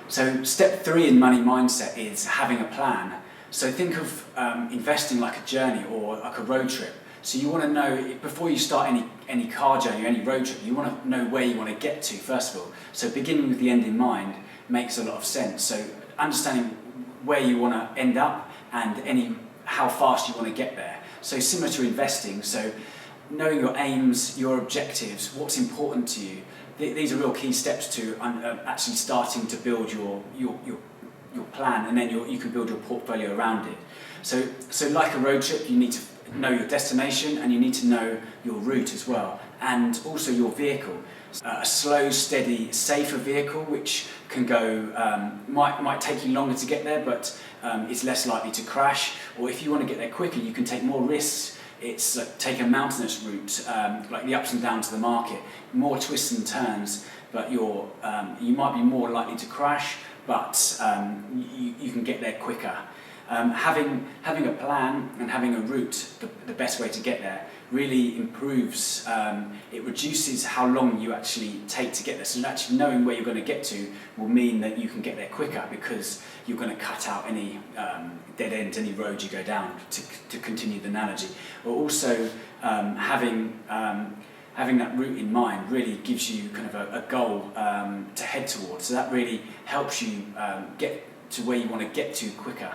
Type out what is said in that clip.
So step 3 in money mindset is having a plan. So think of investing like a journey or like a road trip. So you want to know, before you start any car journey or any road trip, you want to know where you want to get to first of all. So beginning with the end in mind makes a lot of sense. So understanding where you want to end up and how fast you want to get there. So similar to investing, so knowing your aims, your objectives, what's important to you. These are real key steps to actually starting to build your plan, and then you can build your portfolio around it. So like a road trip, you need to know your destination and you need to know your route as well, and also your vehicle. A slow, steady, safer vehicle which can go, might take you longer to get there, but it's less likely to crash. Or if you want to get there quicker, you can take more risks. It's like take a mountainous route, like the ups and downs of the market, more twists and turns, but you might be more likely to crash, but you can get there quicker. Having a plan and having a route, the best way to get there, really improves, it reduces how long you actually take to get there. So actually knowing where you're going to get to will mean that you can get there quicker, because you're going to cut out any dead ends, any road you go down, to continue the analogy. Or also having that route in mind really gives you kind of a goal to head towards. So that really helps you get to where you want to get to quicker.